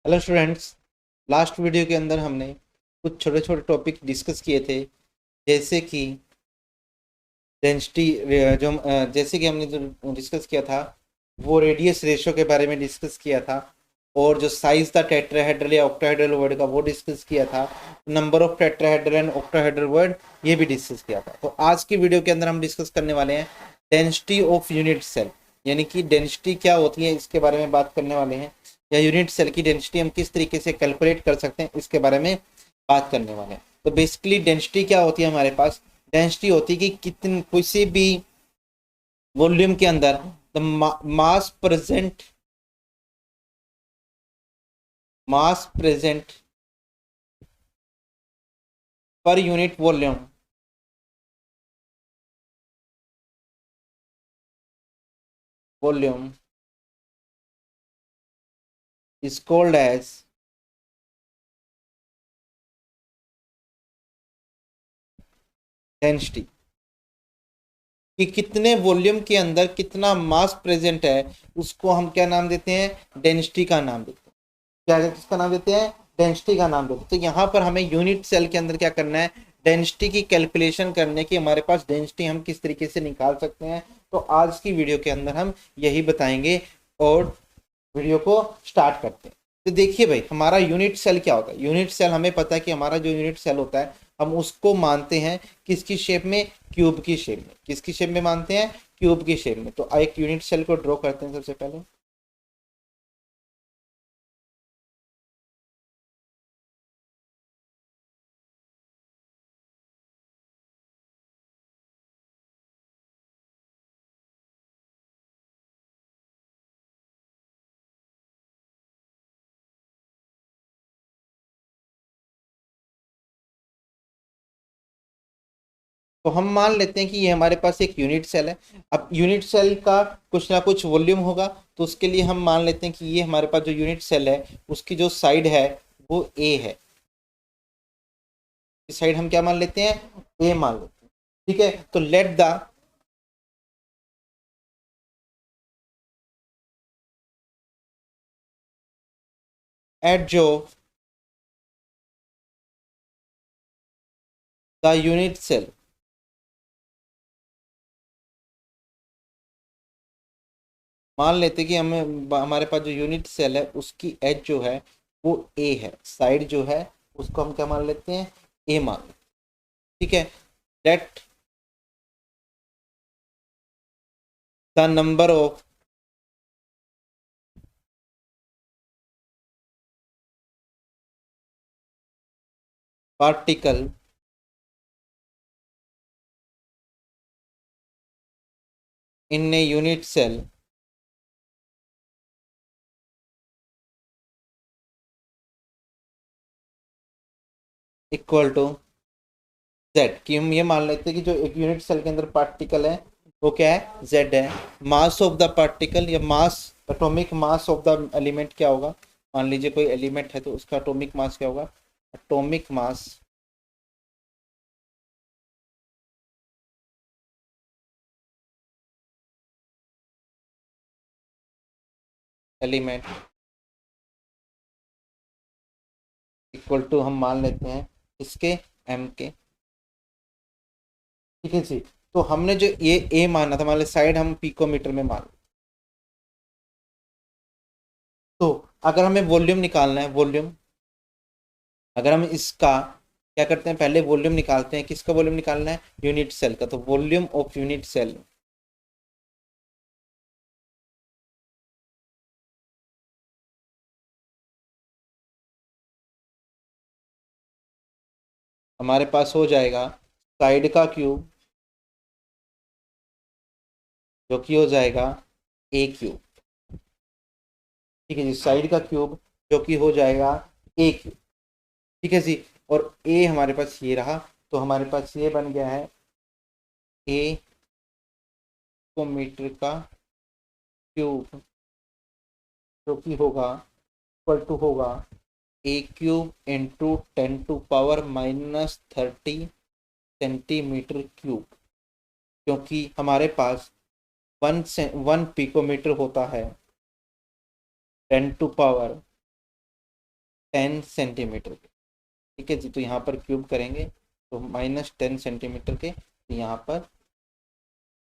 Hello students. Last video के अंदर हमने कुछ छोटे छोटे टॉपिक डिस्कस किए थे, जैसे कि डेंसिटी। जैसे कि हमने जो डिस्कस किया था वो रेडियस रेशो के बारे में डिस्कस किया था, और जो साइज था टेट्राहेड्रल या ऑक्टाहेड्रल वर्ड का वो डिस्कस किया था। Number of tetrahedral and octahedral word ये भी डिस्कस किया था। तो आज की वीडियो के अंदर हम डिस्कस करने वाले हैं डेंसिटी ऑफ यूनिट सेल, यानी कि डेंसिटी क्या होती है इसके बारे में बात करने वाले हैं, या यूनिट सेल की डेंसिटी हम किस तरीके से कैलकुलेट कर सकते हैं इसके बारे में बात करने वाले हैं। तो बेसिकली डेंसिटी क्या होती है हमारे पास? डेंसिटी होती है कि कितने किसी भी वॉल्यूम के अंदर द मास प्रेजेंट पर unit volume is called as density. कि कितने वॉल्यूम के अंदर कितना मास प्रेजेंट है उसको हम क्या नाम देते हैं? डेंसिटी का नाम देते हैं। क्या किसका नाम देते हैं? डेंसिटी का नाम देते हैं। तो यहाँ पर हमें यूनिट सेल के अंदर क्या करना है? डेंसिटी की कैलकुलेशन करने की, हमारे पास डेंसिटी हम किस तरीके से निकाल सकते हैं। तो आज की वीडियो के अंदर हम यही बताएंगे, और वीडियो को स्टार्ट करते हैं। तो देखिए भाई, हमारा यूनिट सेल क्या होता है? यूनिट सेल हमें पता है कि हमारा जो यूनिट सेल होता है हम उसको मानते हैं किसकी शेप में? क्यूब की शेप में। किसकी शेप में मानते हैं? क्यूब की शेप में। तो एक यूनिट सेल को ड्रॉ करते हैं सबसे पहले। तो हम मान लेते हैं कि ये हमारे पास एक यूनिट सेल है। अब यूनिट सेल का कुछ ना कुछ वॉल्यूम होगा, तो उसके लिए हम मान लेते हैं कि ये हमारे पास जो यूनिट सेल है उसकी जो साइड है वो ए है। इस साइड हम क्या मान लेते हैं? ए मान लेते हैं। ठीक है, तो let the edge of the unit cell, मान लेते हैं कि हमें हमारे पास जो यूनिट सेल है उसकी एज जो है वो ए है, साइड जो है उसको हम क्या मान लेते हैं? ए मान लेते हैं। ठीक है, let the number of particle in a unit cell equal to Z. कि हम ये मान लेते हैं कि जो एक यूनिट सेल के अंदर पार्टिकल है वो क्या है? जेड है। मास ऑफ द पार्टिकल या mass, atomic mass of the element क्या होगा? मान लीजिए कोई एलिमेंट है तो उसका एटॉमिक मास क्या होगा? Atomic mass element equal to हम मान लेते हैं इसके एम के। ठीक है जी। तो हमने जो ये ए माना था, मान लो साइड हम पिकोमीटर में मान, तो अगर हमें वॉल्यूम निकालना है, वॉल्यूम, अगर हम इसका क्या करते हैं? पहले वॉल्यूम निकालते हैं। किसका वॉल्यूम निकालना है? यूनिट सेल का। तो वॉल्यूम ऑफ यूनिट सेल हमारे पास हो जाएगा साइड का क्यूब, जो कि हो जाएगा ए क्यूब। ठीक है जी, साइड का क्यूब जो कि हो जाएगा ए क्यूब। ठीक है जी। और ए हमारे पास ये रहा, तो हमारे पास ये बन गया है ए को मीटर का क्यूब, जो कि होगा इक्वल टू होगा ए क्यूब इंटू 10⁻⁻30 सेंटीमीटर क्यूब। क्योंकि हमारे पास 1 पिकोमीटर होता है 10⁻ 10 सेंटीमीटर के। ठीक है जी, तो यहाँ पर क्यूब करेंगे तो -10 सेंटीमीटर के, तो यहाँ पर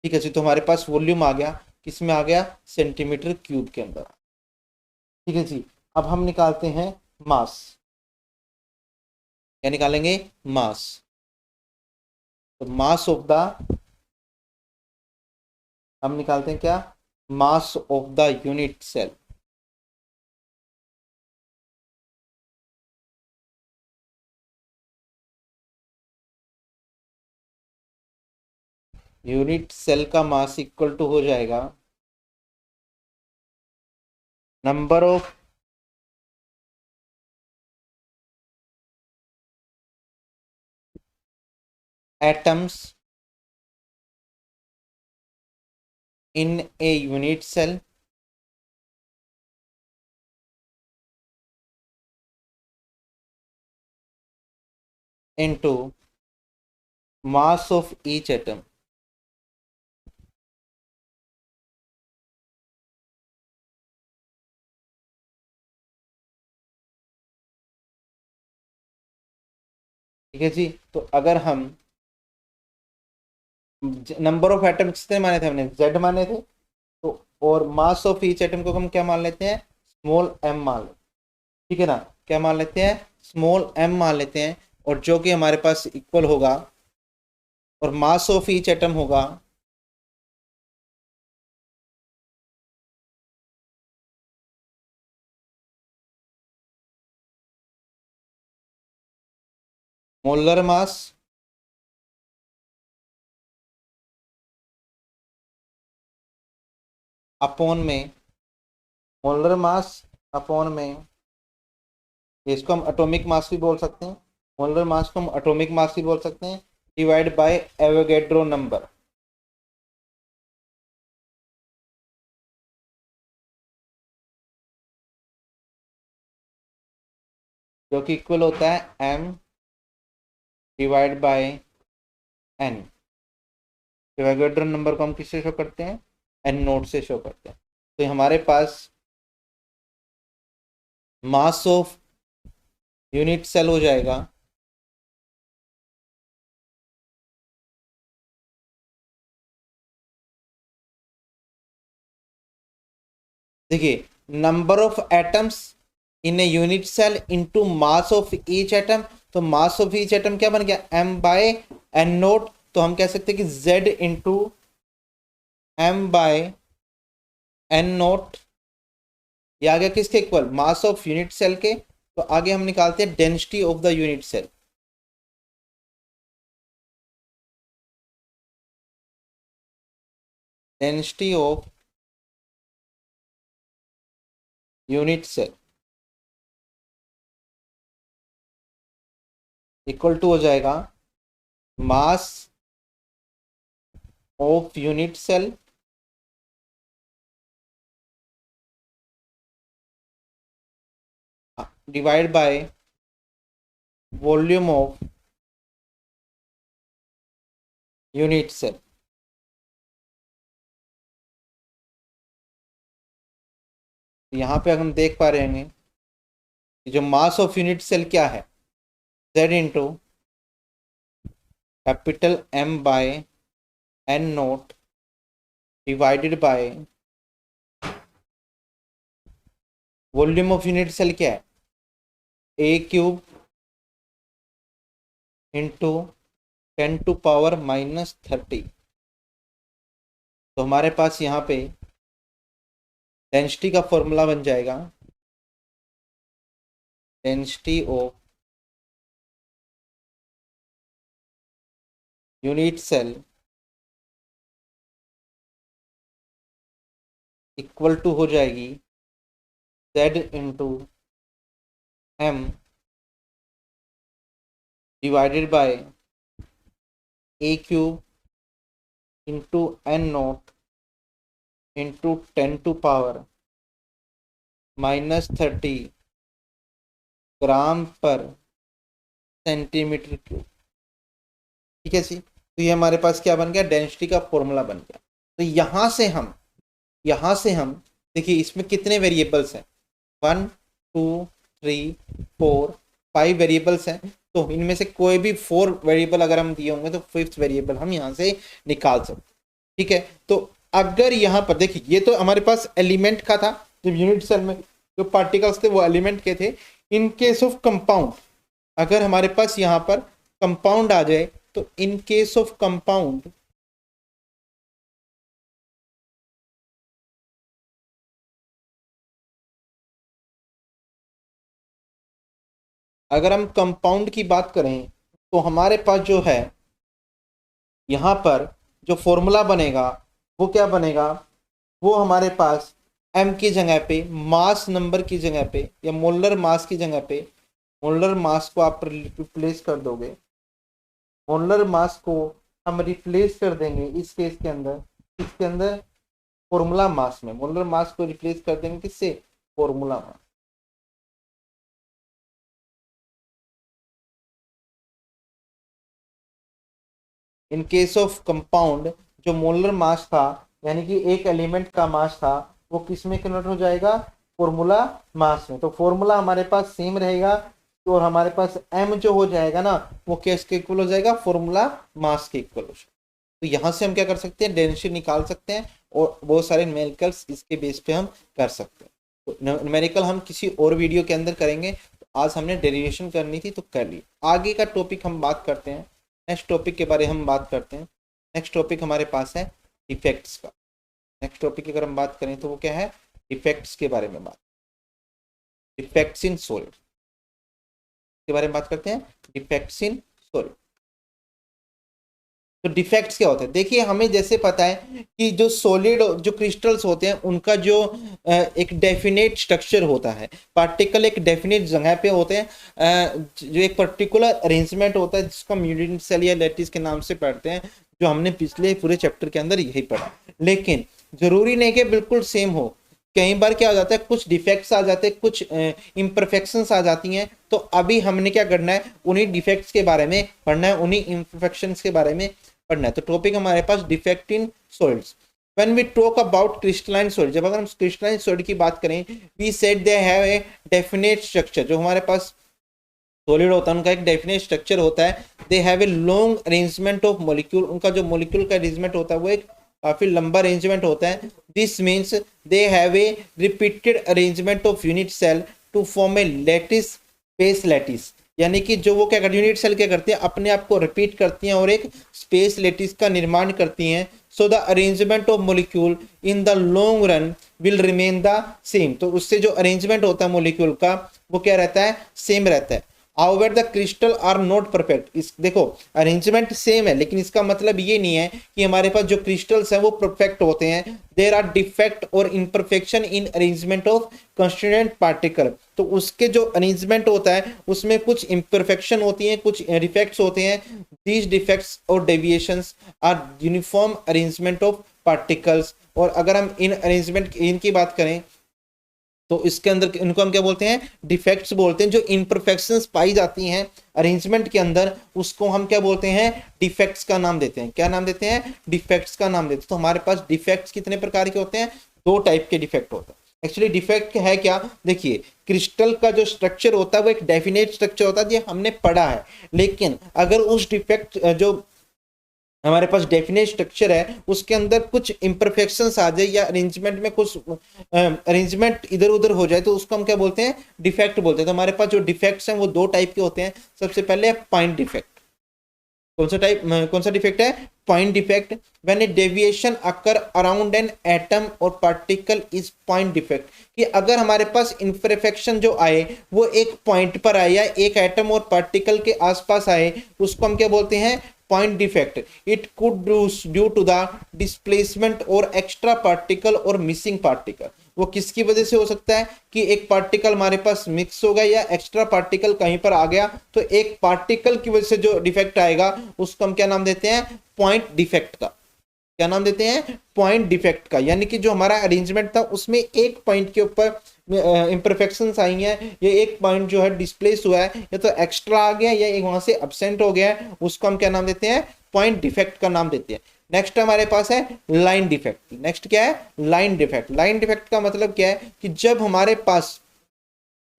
ठीक है जी, तो हमारे पास वॉल्यूम आ गया, किस में आ गया, सेंटीमीटर क्यूब के अंदर। ठीक है जी, अब हम निकालते हैं मास। क्या निकालेंगे, मास। तो मास ऑफ द, हम निकालते हैं क्या, mass of the unit cell. Unit cell का मास इक्वल टू हो जाएगा number of atoms in a unit cell into mass of each atom. ठीक है जी, तो अगर हम नंबर ऑफ एटम कितने माने थे, हमने जेड माने थे, तो और मास ऑफ ईच एटम को हम क्या मान लेते हैं, स्मॉल एम मान लेते हैं। ठीक है ना, क्या मान लेते हैं, स्मॉल एम मान लेते हैं, और जो कि हमारे पास इक्वल होगा, और मास ऑफ ईच एटम होगा मोलर मास अपॉन में, मोलर मास अपॉन में, इसको हम एटॉमिक मास भी बोल सकते हैं, मोलर मास को हम एटॉमिक मास भी बोल सकते हैं, डिवाइड बाय एवोगैड्रो नंबर। जो कि इक्वल होता है m divide by n। Avogadro number को हम किससे शो करते हैं, n नोट से शो करते हैं। तो हमारे पास मास ऑफ यूनिट सेल हो जाएगा देखिए, number of atoms in a unit cell into mass of each atom. तो मास ऑफ ईच एटम क्या बन गया, m बाय n नोट। तो हम कह सकते हैं कि z into m by n naught, ये आ गया किसके इक्वल, मास ऑफ यूनिट सेल के। तो आगे हम निकालते हैं density of the unit cell. Density of unit cell equal to हो जाएगा mass of unit cell divide by volume of unit cell. यहाँ पे हम देख पा रहे हैं कि जो मास ऑफ यूनिट सेल क्या है, z into capital M by n naught divided by volume of unit cell क्या है, a क्यूब इंटू 10⁻⁻30। तो हमारे पास यहाँ पे डेंसिटी का फॉर्मूला बन जाएगा, density of unit cell equal to हो जाएगी z into m divided by a cube into n naught into 10⁻⁻30 gram per centimetre cube. ठीक है जी, तो ये हमारे पास क्या बन गया, डेंसिटी का फॉर्मूला बन गया। तो यहाँ से हम देखिए, इसमें कितने वेरिएबल्स हैं, 1 2 3 4 5 वेरिएबल्स हैं, तो इनमें से कोई भी 4 वेरिएबल अगर हम दिए होंगे तो 5th वेरिएबल हम यहाँ से निकाल सकते हैं। ठीक है, तो अगर यहाँ पर देखिए ये तो हमारे पास एलिमेंट का था, जब यूनिट सेल में जो पार्टिकल्स थे वो एलिमेंट के थे। इन केस ऑफ कंपाउंड, अगर हमारे पास यहाँ पर कंपाउंड आ जाए तो इन केस ऑफ कंपाउंड अगर हम कंपाउंड की बात करें तो हमारे पास जो है यहाँ पर जो फॉर्मूला बनेगा वो क्या बनेगा, वो हमारे पास m की जगह पे मास नंबर की जगह पे या मोलर मास की जगह पे, मोलर मास को आप रिप्लेस कर दोगे, मोलर मास को हम रिप्लेस कर देंगे इस केस के अंदर, इसके अंदर फॉर्मूला मास में मोलर मास को रिप्लेस कर देंगे किससे, formula mass. In case of compound जो मोलर मास था यानी कि एक एलिमेंट का मास था वो किस में कन्वर्ट हो जाएगा, फॉर्मूला मास में। तो फॉर्मूला हमारे पास सेम रहेगा और हमारे पास m जो हो जाएगा ना वो किसके इक्वल हो जाएगा, फॉर्मूला मास के इक्वल हो जाएगा। तो यहाँ से हम क्या कर सकते हैं, डेंसिटी निकाल सकते हैं और बहुत सारे न्यूमेरिकल्स इसके बेस पे हम कर सकते हैं। तो न्यूमेरिकल हम किसी और वीडियो के अंदर करेंगे। तो आज हमने डेरिवेशन करनी थी तो कर ली। आगे का टॉपिक हम बात करते हैं, नेक्स्ट टॉपिक के बारे में हम बात करते हैं। नेक्स्ट टॉपिक हमारे पास है डिफेक्ट्स का। नेक्स्ट टॉपिक की अगर हम बात करें तो वो क्या है, डिफेक्ट्स के बारे में बात, डिफेक्ट्स इन सॉलिड के बारे में बात करते हैं, डिफेक्ट्स इन सॉलिड। तो डिफेक्ट्स क्या होते हैं, देखिए हमें जैसे पता है कि जो सॉलिड जो क्रिस्टल्स होते हैं उनका जो एक डेफिनेट स्ट्रक्चर होता है, पार्टिकल एक डेफिनेट जगह पे होते हैं, जो एक पर्टिकुलर अरेंजमेंट होता है जिसको हम यूनिट सेल या लैटिस के नाम से पढ़ते हैं, जो हमने पिछले पूरे चैप्टर के अंदर यही पढ़ा। लेकिन जरूरी नहीं कि बिल्कुल सेम हो, कई बार क्या हो जाता है कुछ डिफेक्ट्स आ जाते हैं, कुछ इम्परफेक्शंस आ जाती हैं। तो अभी हमने क्या करना है, उन्हीं डिफेक्ट्स के बारे में पढ़ना है, उन्हीं इम्परफेक्शंस के बारे में पढ़ना है। तो टॉपिक हमारे पास defect in solids. When we talk about crystalline solid, जब अगर हम क्रिस्टलाइन सॉलिड की बात करें, we said they have a definite structure. जो हमारे पास सॉलिड होता है उनका एक डेफिनेट स्ट्रक्चर होता है। दे have a long arrangement of molecule, उनका जो मॉलिक्यूल का अरेंजमेंट होता है वो एक काफी लंबा अरेंजमेंट होता है। This means they have a repeated arrangement of unit cell to form a lattice space lattice, यानी कि जो वो क्या करती है, यूनिट सेल क्या करती है, अपने आप को रिपीट करती हैं और एक स्पेस लैटिस का निर्माण करती हैं। So the arrangement of molecule in the long run will remain the same. तो उससे जो अरेंजमेंट होता है मॉलिक्यूल का वो क्या रहता है, सेम रहता है। However, the crystal are not perfect। इस देखो अरेंजमेंट सेम है लेकिन इसका मतलब ये नहीं है कि हमारे पास जो क्रिस्टल्स हैं वो परफेक्ट होते हैं। देयर आर डिफेक्ट और imperfection in arrangement of constituent particle. तो उसके जो अरेंजमेंट होता है उसमें कुछ इम्परफेक्शन होती हैं, कुछ डिफेक्ट्स होते हैं। दीज डिफेक्ट्स और deviations are uniform arrangement of particles. और अगर हम इन अरेंजमेंट इनकी बात करें तो इसके अंदर इनको हम क्या बोलते हैं, डिफेक्ट्स बोलते हैं। जो इम्परफेक्शंस पाई जाती हैं अरेंजमेंट के अंदर उसको हम क्या बोलते हैं, डिफेक्ट्स का नाम देते हैं। क्या नाम देते हैं, डिफेक्ट्स का नाम देते हैं। तो हमारे पास डिफेक्ट्स कितने प्रकार के होते हैं, 2 टाइप के डिफेक्ट होते हैं। एक्चुअली डिफेक्ट है क्या, देखिए क्रिस्टल का जो स्ट्रक्चर होता है वो एक डेफिनेट स्ट्रक्चर होता है, ये हमने पढ़ा है। लेकिन अगर उस डिफेक्ट जो हमारे पास डेफिनेट स्ट्रक्चर है उसके अंदर कुछ इम्परफेक्शंस आ जाए या अरेंजमेंट में कुछ अरेंजमेंट इधर उधर हो जाए तो उसको हम क्या बोलते हैं, डिफेक्ट बोलते हैं। तो हमारे पास जो डिफेक्ट्स हैं वो 2 टाइप के होते हैं। सबसे पहले पॉइंट डिफेक्ट। कौन सा डिफेक्ट है, point defect. When A deviation occur around an atom और पार्टिकल इज पॉइंट डिफेक्ट। कि अगर हमारे पास इम्परफेक्शन जो आए वो एक पॉइंट पर आए या एक एटम और पार्टिकल के आसपास आए उसको हम क्या बोलते हैं, point defect. It could due to the displacement और एक्स्ट्रा पार्टिकल और मिसिंग पार्टिकल। वो किसकी वजह से हो सकता है कि एक पार्टिकल हमारे पास मिक्स हो गया या एक्स्ट्रा पार्टिकल कहीं पर आ गया, तो एक पार्टिकल की वजह से जो डिफेक्ट आएगा उसको हम क्या नाम देते हैं, पॉइंट डिफेक्ट का। क्या नाम देते हैं, पॉइंट डिफेक्ट का। यानी कि जो हमारा अरेंजमेंट था उसमें एक पॉइंट के ऊपर इम्परफेक्शंस आई हैं, ये एक पॉइंट जो है डिस्प्लेस हुआ है या तो एक्स्ट्रा आ गया या एक वहां से एब्सेंट हो गया है, उसको हम क्या नाम देते हैं, पॉइंट डिफेक्ट का नाम देते हैं। नेक्स्ट हमारे पास है लाइन डिफेक्ट। नेक्स्ट क्या है, लाइन डिफेक्ट। लाइन डिफेक्ट का मतलब क्या है कि जब हमारे पास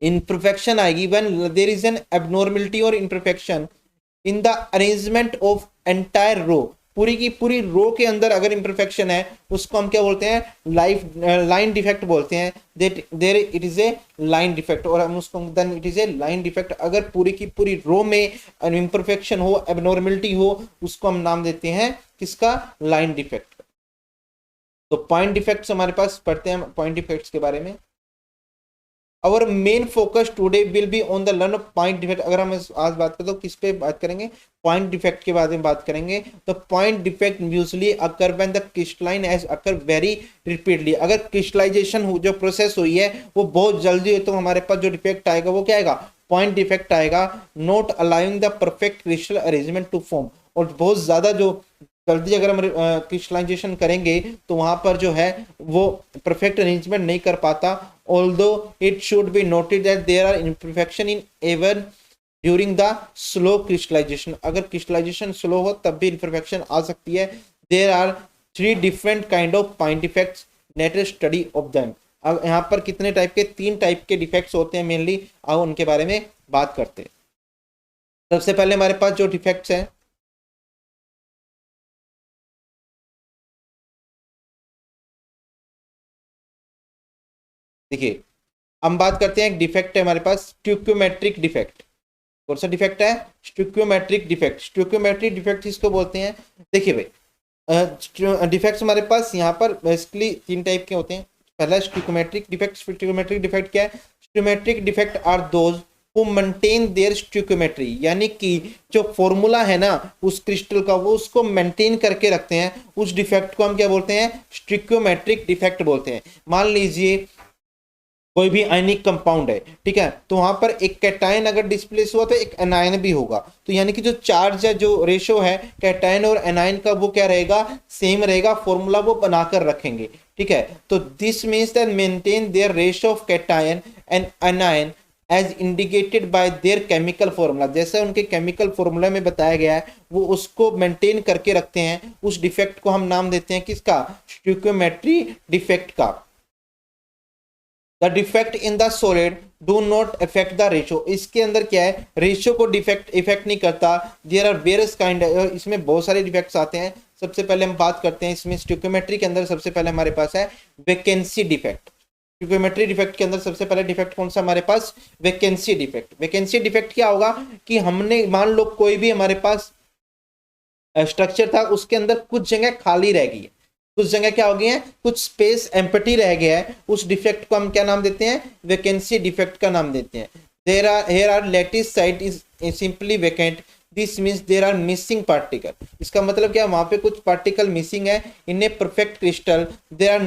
इम्परफेक्शन आएगी when there is an abnormality और imperfection in the arrangement of entire row, पूरी की पूरी रो के अंदर अगर इम्परफेक्शन है उसको हम क्या बोलते हैं, लाइन डिफेक्ट बोलते हैं। That there it is a line defect, और हम उसको then it is a line defect. अगर पूरी की पूरी रो में इम्परफेक्शन हो, एबनॉर्मलिटी हो, उसको हम नाम देते हैं किसका, लाइन डिफेक्ट। तो पॉइंट डिफेक्ट्स हमारे पास पढ़ते हैं पॉइंट डिफेक्ट्स के बारे में। Our main focus today will be on the learn of point defect। अगर हम आज बात करें तो किस पे बात करेंगे, पॉइंट डिफेक्ट के बारे में बात करेंगे। तो point defect usually occur when the crystalline has occur very repeatedly, अगर क्रिस्टलाइजेशन जो प्रोसेस हुई है वो बहुत जल्दी हो तो हमारे पास जो डिफेक्ट आएगा वो क्या आएगा, पॉइंट डिफेक्ट आएगा। Not allowing the perfect crystal arrangement to form, और बहुत ज्यादा जो जल्दी अगर हम क्रिस्टलाइजेशन करेंगे तो वहां पर जो है वो परफेक्ट अरेंजमेंट नहीं कर पाता। Although it should be noted that there are imperfection in even during the slow crystallization, अगर क्रिस्टलाइजेशन स्लो हो तब भी इम्परफेक्शन आ सकती है। There are 3 different kind of point defects, let us study of them. अब यहाँ पर कितने टाइप के, 3 टाइप के डिफेक्ट्स होते हैं मेनली, आओ उनके बारे में बात करते हैं। सबसे पहले हमारे पास जो डिफेक्ट्स हैं, देखिए हम बात करते हैं, एक डिफेक्ट है हमारे पास स्टिक्योमेट्रिक डिफेक्ट। कौन सा डिफेक्ट है, स्टिक्योमेट्रिक डिफेक्ट। स्टिक्योमेट्रिक डिफेक्ट इसको बोलते हैं। देखिए भाई डिफेक्ट्स हमारे पास यहाँ पर बेसिकली 3 टाइप के होते हैं। पहला स्टिक्योमेट्रिक डिफेक्ट। स्टिक्योमेट्रिक डिफेक्ट क्या है, stoichiometric defect are those who maintain their stoichiometry, यानी कि जो फॉर्मूला है ना उस क्रिस्टल का वो उसको मेंटेन करके रखते हैं, उस डिफेक्ट को हम क्या बोलते हैं, स्टिक्योमेट्रिक डिफेक्ट बोलते हैं। मान लीजिए कोई भी आयनिक कंपाउंड है, ठीक है, तो वहां पर एक कैटायन अगर डिस्प्लेस हुआ तो एक एनायन भी होगा, तो यानी कि जो चार्ज है, जो रेशो है कैटायन और एनायन का वो क्या रहेगा, सेम रहेगा, फॉर्मूला वो बनाकर रखेंगे, ठीक है। तो this means that maintain their ratio of cation and anion as indicated by their chemical formula, जैसे उनके केमिकल फॉर्मूला में बताया गया है वो उसको मेंटेन करके रखते हैं। उस डिफेक्ट को हम नाम देते हैं किसका, स्टिक्योमेट्री डिफेक्ट का। The defect in the solid do not affect the ratio, इसके अंदर क्या है, रेशो को डिफेक्ट इफेक्ट नहीं करता। देयर आर वेरियस काइंड, इसमें बहुत सारे डिफेक्ट्स आते हैं। सबसे पहले हम बात करते हैं इसमें स्टिक्योमेट्री के अंदर, सबसे पहले हमारे पास है वैकेंसी डिफेक्ट। स्टिक्योमेट्री डिफेक्ट के अंदर सबसे पहले डिफेक्ट कौन सा हमारे पास, वैकेंसी डिफेक्ट। वैकेंसी डिफेक्ट क्या होगा कि हमने मान लो कोई भी हमारे पास स्ट्रक्चर था, उसके अंदर कुछ जगह खाली रह गई है, कुछ जगह क्या हो गई है, कुछ स्पेस एम्प्टी रह गया है, उस डिफेक्ट को हम क्या नाम देते हैं, वैकेंसी डिफेक्ट का नाम देते हैं। There are here are lattice site is simply vacant, this means there are missing particle. इसका मतलब क्या, वहां पे कुछ पार्टिकल मिसिंग है। In a perfect crystal there are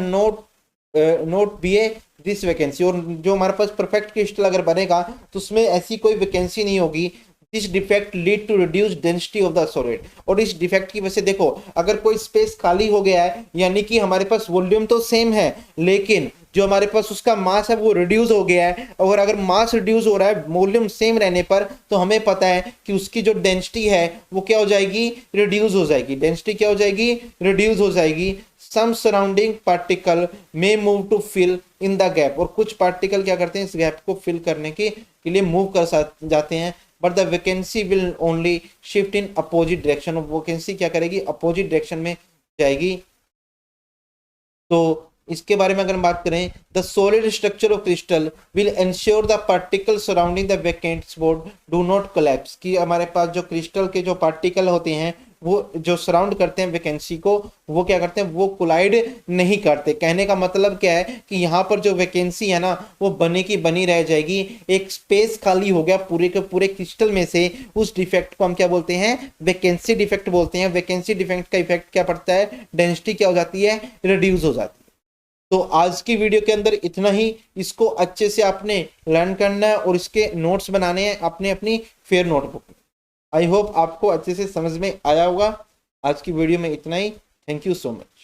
not be a this vacancy, और जो हमारे पास परफेक्ट क्रिस्टल अगर बनेगा तो उसमें ऐसी कोई वैकेंसी नहीं होगी। This defect lead to reduce density of the solid, और इस डिफेक्ट की वजह से देखो अगर कोई स्पेस खाली हो गया है, यानी कि हमारे पास वॉल्यूम तो सेम है लेकिन जो हमारे पास उसका मास है वो रिड्यूस हो गया है। और अगर मास रिड्यूस हो रहा है वॉल्यूम सेम रहने पर, तो हमें पता है कि उसकी जो डेंसिटी है वो क्या हो जाएगी, रिड्यूस हो जाएगी। डेंसिटी क्या हो जाएगी, रिड्यूस हो जाएगी। Some surrounding particle may move to fill in the gap, और कुछ पार्टिकल क्या करते हैं, इस गैप को फिल करने के लिए मूव कर जाते हैं। But the vacancy will only shift in opposite direction, vacancy क्या करेगी, अपोजिट डायरेक्शन में जाएगी। तो इसके बारे में अगर हम बात करें, the solid structure of crystal will ensure the particle surrounding the vacant spot do not collapse, कि हमारे पास जो क्रिस्टल के जो पार्टिकल होते हैं वो जो सराउंड करते हैं वैकेंसी को, वो क्या करते हैं, वो कोलाइड नहीं करते। कहने का मतलब क्या है कि यहाँ पर जो वैकेंसी है ना वो बनी की बनी रह जाएगी। एक स्पेस खाली हो गया पूरे के पूरे क्रिस्टल में से, उस डिफेक्ट को हम क्या बोलते हैं, वैकेंसी डिफेक्ट बोलते हैं। वैकेंसी डिफेक्ट का इफेक्ट क्या पड़ता है, डेंसिटी क्या हो जाती है, रिड्यूस हो जाती है। तो आज की वीडियो के अंदर इतना ही, इसको अच्छे से आपने लर्न करना है और इसके नोट्स बनाने हैं आपने अपनी फेयर नोटबुक में। आई होप आपको अच्छे से समझ में आया होगा। आज की वीडियो में इतना ही। Thank you so much.